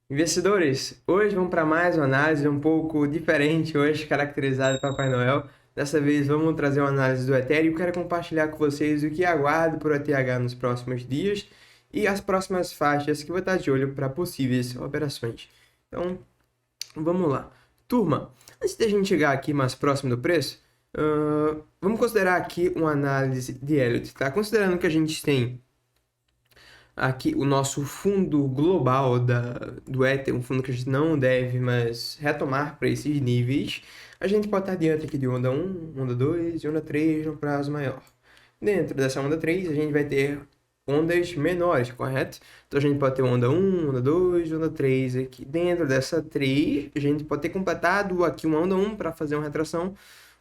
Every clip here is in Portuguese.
Investidores, hoje vamos para mais uma análise um pouco diferente, hoje caracterizada Papai Noel. Dessa vez vamos trazer uma análise do Ethereum e quero compartilhar com vocês o que aguardo por ETH nos próximos dias e as próximas faixas que vou estar de olho para possíveis operações. Então, vamos lá. Turma, antes de a gente chegar aqui mais próximo do preço, vamos considerar aqui uma análise de Elliott, tá? Considerando que a gente tem aqui o nosso fundo global do Ether, um fundo que a gente não deve mais retomar para esses níveis, a gente pode estar diante aqui de onda 1, onda 2 e onda 3 no prazo maior. Dentro dessa onda 3, a gente vai ter ondas menores, correto? Então a gente pode ter onda 1, onda 2, onda 3 aqui. Dentro dessa 3, a gente pode ter completado aqui uma onda 1 para fazer uma retração,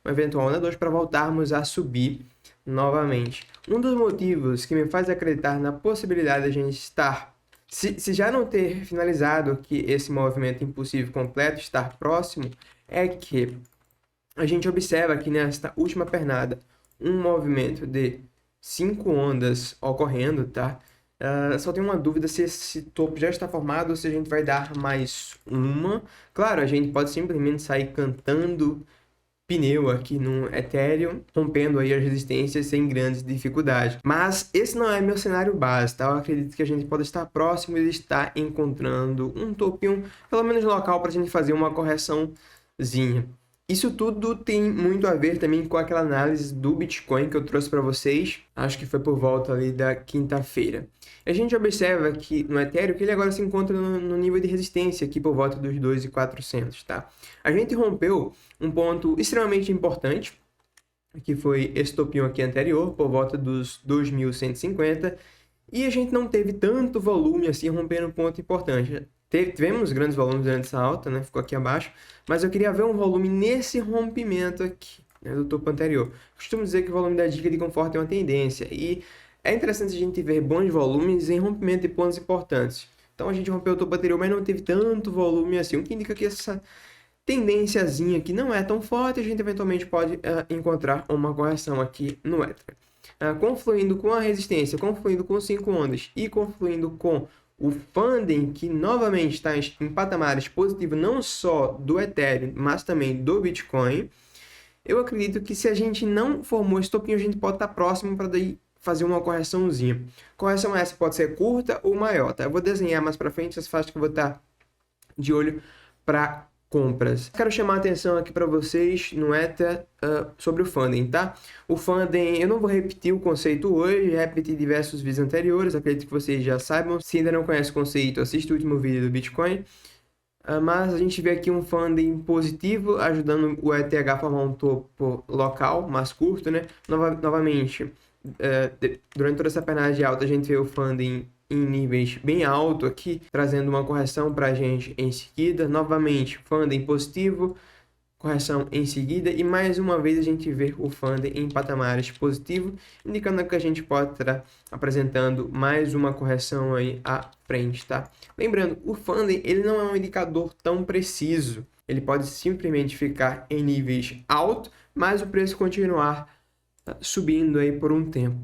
uma eventual onda 2 para voltarmos a subir novamente. Um dos motivos que me faz acreditar na possibilidade de a gente estar, se já não ter finalizado aqui esse movimento impulsivo completo, estar próximo, é que a gente observa aqui nesta última pernada um movimento de 5 ondas ocorrendo, tá? Só tenho uma dúvida se esse topo já está formado ou se a gente vai dar mais uma. Claro, a gente pode simplesmente sair cantando pneu aqui no Ethereum, rompendo aí as resistências sem grandes dificuldades. Mas esse não é meu cenário base, tá? Eu acredito que a gente pode estar próximo de estar encontrando um topinho, pelo menos local, para a gente fazer uma correçãozinha. Isso tudo tem muito a ver também com aquela análise do Bitcoin que eu trouxe para vocês, acho que foi por volta ali da quinta-feira. A gente observa aqui no Ethereum que ele agora se encontra no nível de resistência aqui por volta dos 2.400, tá? A gente rompeu um ponto extremamente importante, que foi esse topinho aqui anterior, por volta dos 2.150, e a gente não teve tanto volume assim, rompendo um ponto importante. Tivemos grandes volumes durante essa alta, né? Ficou aqui abaixo, mas eu queria ver um volume nesse rompimento aqui, né, do topo anterior. Costumo dizer que o volume da dica de conforto é uma tendência, e é interessante a gente ver bons volumes em rompimento de pontos importantes. Então a gente rompeu o topo anterior, mas não teve tanto volume assim, o que indica que essa tendênciazinha que não é tão forte, a gente eventualmente pode encontrar uma correção aqui no Ether. Confluindo com a resistência, confluindo com 5 ondas e confluindo com o funding, que novamente está em patamares positivos não só do Ethereum, mas também do Bitcoin, eu acredito que se a gente não formou esse topinho, a gente pode estar próximo para daí fazer uma correçãozinha. Correção essa pode ser curta ou maior, tá? Eu vou desenhar mais para frente as faixas que eu vou estar de olho para compras. Quero chamar a atenção aqui para vocês no Ether sobre o funding, tá? O funding, eu não vou repetir o conceito hoje, repeti diversos vídeos anteriores, acredito que vocês já saibam. Se ainda não conhece o conceito, assista o último vídeo do Bitcoin. Mas a gente vê aqui um funding positivo, ajudando o ETH a formar um topo local, mais curto, né? Novamente, durante toda essa pernada de alta, a gente vê o funding em níveis bem alto aqui, trazendo uma correção para a gente em seguida. Novamente, funding positivo, correção em seguida, e mais uma vez a gente vê o funding em patamares positivos, indicando que a gente pode estar apresentando mais uma correção aí à frente, tá? Lembrando, o funding ele não é um indicador tão preciso, ele pode simplesmente ficar em níveis altos, mas o preço continuar subindo aí por um tempo.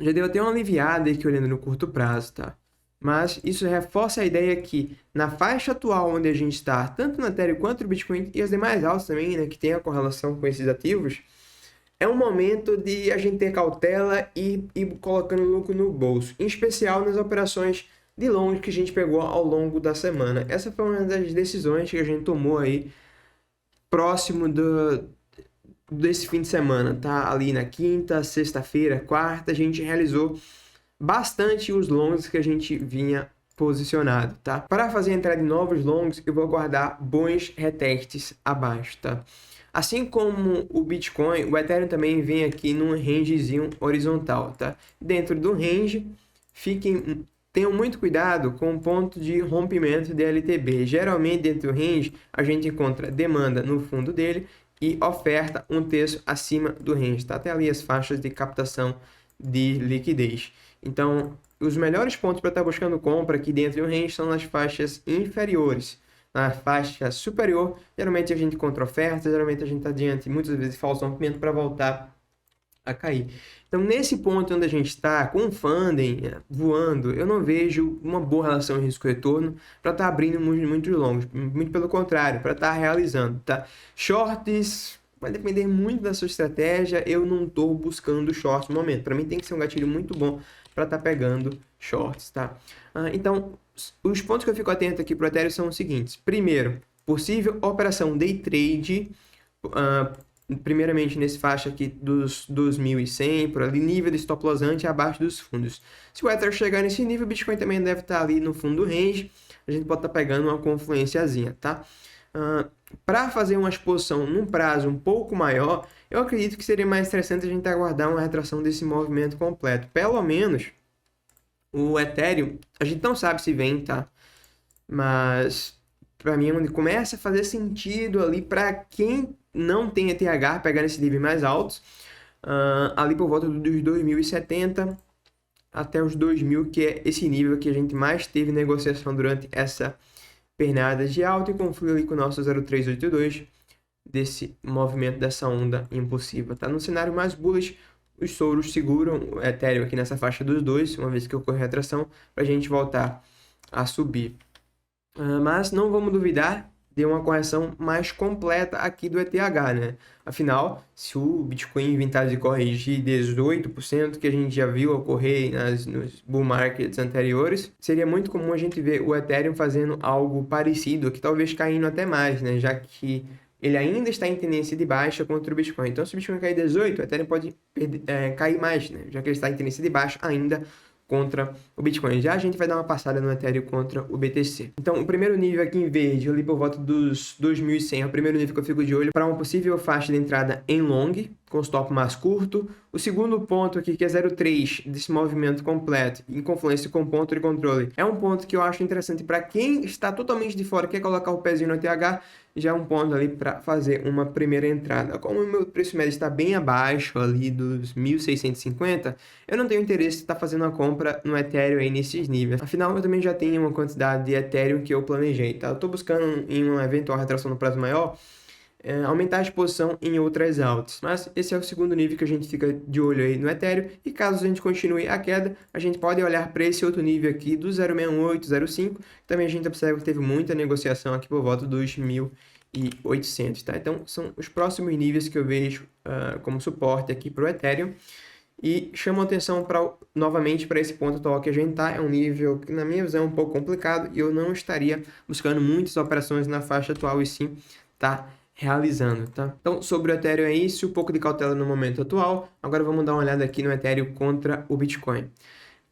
Já deu até uma aliviada aqui olhando no curto prazo, tá? Mas isso reforça a ideia que na faixa atual onde a gente está, tanto no Ethereum quanto no Bitcoin e as demais altas também, né, que tem a correlação com esses ativos, é um momento de a gente ter cautela e ir colocando lucro no bolso, em especial nas operações de long que a gente pegou ao longo da semana. Essa foi uma das decisões que a gente tomou aí próximo desse fim de semana, tá? Ali na quinta, sexta-feira, quarta, a gente realizou bastante os longs que a gente vinha posicionado, tá? Para fazer a entrada de novos longs, eu vou guardar bons retestes abaixo, tá? Assim como o Bitcoin, o Ethereum também vem aqui num rangezinho horizontal, tá? Dentro do range, tenham muito cuidado com o ponto de rompimento de LTB. Geralmente, dentro do range, a gente encontra demanda no fundo dele e oferta um terço acima do range, tá? Até ali as faixas de captação de liquidez. Então, os melhores pontos para estar buscando compra aqui dentro do range são nas faixas inferiores. Na faixa superior, geralmente a gente encontra ofertas, geralmente a gente está diante, muitas vezes, falso rompimento para voltar a cair. Então, nesse ponto onde a gente está, com o funding voando, eu não vejo uma boa relação risco-retorno para estar abrindo muito longos. Muito pelo contrário, para estar realizando, tá? Shorts vai depender muito da sua estratégia. Eu não estou buscando shorts no momento. Para mim tem que ser um gatilho muito bom para estar pegando shorts, tá? Então, os pontos que eu fico atento aqui para o Ethereum são os seguintes. Primeiro, possível operação day trade, primeiramente nesse faixa aqui dos 2.100, por ali, nível de stop loss abaixo dos fundos. Se o Ether chegar nesse nível, o Bitcoin também deve estar ali no fundo do range, a gente pode estar pegando uma confluenciazinha, tá? Para fazer uma exposição num prazo um pouco maior, eu acredito que seria mais interessante a gente aguardar uma retração desse movimento completo. Pelo menos, o Ethereum, a gente não sabe se vem, tá? Mas, para mim, onde começa a fazer sentido ali para quem não tem ETH pegar nesse nível mais altos, ali por volta dos 2.070 até os 2.000, que é esse nível que a gente mais teve negociação durante essa pernada de alta, e conflui ali com o nosso 0.382 desse movimento, dessa onda impulsiva, tá? No cenário mais bullish, os Soros seguram o Ethereum aqui nessa faixa dos 2, uma vez que ocorre a retração, para a gente voltar a subir. Mas não vamos duvidar de uma correção mais completa aqui do ETH, né? Afinal, se o Bitcoin inventar de corrigir 18%, que a gente já viu ocorrer nos bull markets anteriores, seria muito comum a gente ver o Ethereum fazendo algo parecido, que talvez caindo até mais, né? Já que ele ainda está em tendência de baixa contra o Bitcoin. Então, se o Bitcoin cair 18%, o Ethereum pode cair mais, né? Já que ele está em tendência de baixa ainda contra o Bitcoin. Já a gente vai dar uma passada no Ethereum contra o BTC. Então, o primeiro nível aqui em verde, ali por volta dos 2.100, é o primeiro nível que eu fico de olho para uma possível faixa de entrada em long, com stop mais curto. O segundo ponto aqui, que é 0,3 desse movimento completo, em confluência com ponto de controle, é um ponto que eu acho interessante para quem está totalmente de fora, quer colocar o pezinho no ETH, já é um ponto ali para fazer uma primeira entrada. Como o meu preço médio está bem abaixo ali dos 1.650, eu não tenho interesse em estar fazendo a compra no Ethereum aí nesses níveis. Afinal, eu também já tenho uma quantidade de Ethereum que eu planejei, tá? Eu estou buscando em uma eventual retração no prazo maior, aumentar a exposição em outras altas. Mas esse é o segundo nível que a gente fica de olho aí no Ethereum, e caso a gente continue a queda, a gente pode olhar para esse outro nível aqui do 0,68, 0,5, também a gente observa que teve muita negociação aqui por volta dos 1.800, tá? Então são os próximos níveis que eu vejo como suporte aqui para o Ethereum, e chamo a atenção novamente para esse ponto atual que a gente está. É um nível que, na minha visão, é um pouco complicado, e eu não estaria buscando muitas operações na faixa atual, e sim tá realizando, tá? Então, sobre o Ethereum é isso, um pouco de cautela no momento atual. Agora vamos dar uma olhada aqui no Ethereum contra o Bitcoin.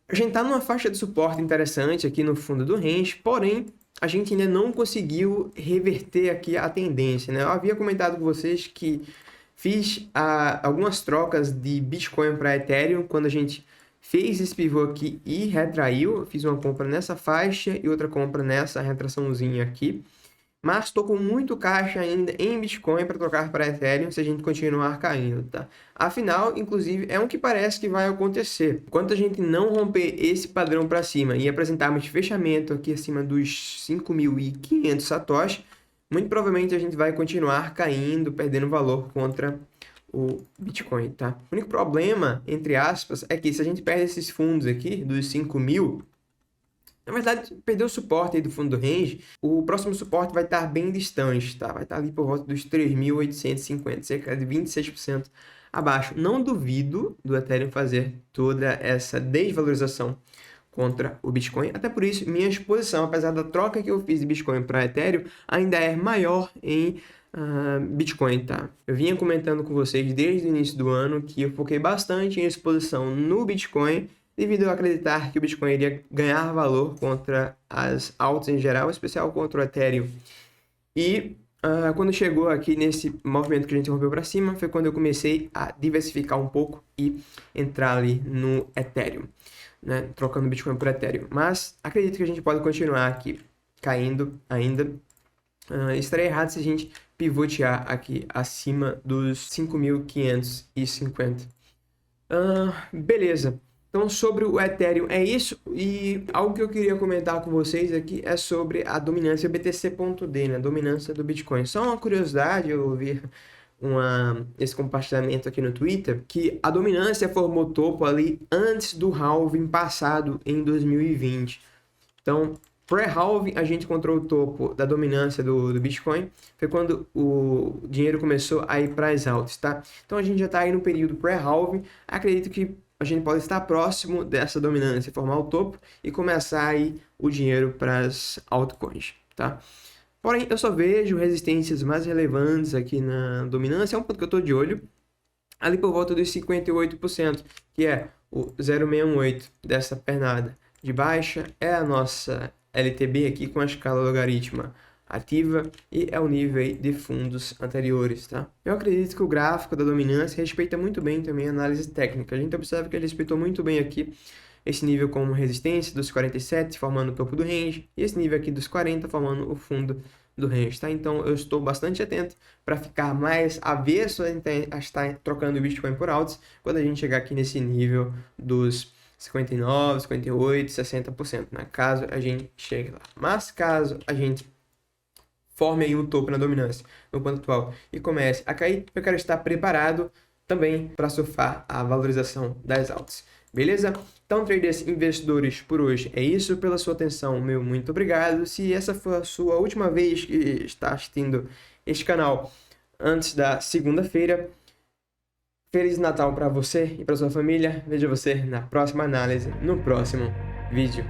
A gente tá numa faixa de suporte interessante aqui no fundo do range, porém, a gente ainda não conseguiu reverter aqui a tendência, né? Eu havia comentado com vocês que fiz algumas trocas de Bitcoin para Ethereum quando a gente fez esse pivô aqui e retraiu. Eu fiz uma compra nessa faixa e outra compra nessa retraçãozinha aqui. Mas estou com muito caixa ainda em Bitcoin para trocar para Ethereum se a gente continuar caindo, tá? Afinal, inclusive, é um que parece que vai acontecer. Enquanto a gente não romper esse padrão para cima e apresentarmos fechamento aqui acima dos 5.500 satoshi, muito provavelmente a gente vai continuar caindo, perdendo valor contra o Bitcoin, tá? O único problema, entre aspas, é que se a gente perde esses fundos aqui, dos 5.000, na verdade, perdeu o suporte aí do fundo do range, o próximo suporte vai estar bem distante, tá? Vai estar ali por volta dos 3.850, cerca de 26% abaixo. Não duvido do Ethereum fazer toda essa desvalorização contra o Bitcoin. Até por isso, minha exposição, apesar da troca que eu fiz de Bitcoin para Ethereum, ainda é maior em Bitcoin, tá? Eu vinha comentando com vocês desde o início do ano que eu foquei bastante em exposição no Bitcoin, devido a acreditar que o Bitcoin iria ganhar valor contra as altas em geral, em especial contra o Ethereum. E quando chegou aqui nesse movimento que a gente rompeu para cima, foi quando eu comecei a diversificar um pouco e entrar ali no Ethereum, né? Trocando Bitcoin por Ethereum. Mas acredito que a gente pode continuar aqui caindo ainda. Estaria errado se a gente pivotear aqui acima dos 5.550. Beleza. Então, sobre o Ethereum é isso, e algo que eu queria comentar com vocês aqui é sobre a dominância BTC.D, né? A dominância do Bitcoin. Só uma curiosidade, eu ouvi esse compartilhamento aqui no Twitter, que a dominância formou topo ali antes do halving passado em 2020. Então, pré-halving, a gente encontrou o topo da dominância do Bitcoin. Foi quando o dinheiro começou a ir para as altas, tá? Então, a gente já está aí no período pré-halving. Acredito que a gente pode estar próximo dessa dominância, formar o topo e começar aí o dinheiro para as altcoins, tá? Porém, eu só vejo resistências mais relevantes aqui na dominância. É um ponto que eu estou de olho, ali por volta dos 58%, que é o 0,68 dessa pernada de baixa, é a nossa LTB aqui com a escala logarítmica ativa e é o nível aí de fundos anteriores, tá? Eu acredito que o gráfico da dominância respeita muito bem também a análise técnica. A gente observa que ele respeitou muito bem aqui esse nível como resistência dos 47 formando o topo do range e esse nível aqui dos 40 formando o fundo do range, tá? Então eu estou bastante atento para ficar mais avesso a estar trocando o Bitcoin por altos quando a gente chegar aqui nesse nível dos 59, 58, 60%, né? Caso a gente chegue lá. Mas caso a gente forme aí um topo na dominância no ponto atual e comece a cair, eu quero estar preparado também para surfar a valorização das altas. Beleza? Então, traders investidores, por hoje é isso. Pela sua atenção, meu muito obrigado. Se essa for a sua última vez que está assistindo este canal antes da segunda-feira, Feliz Natal para você e para sua família. Vejo você na próxima análise, no próximo vídeo.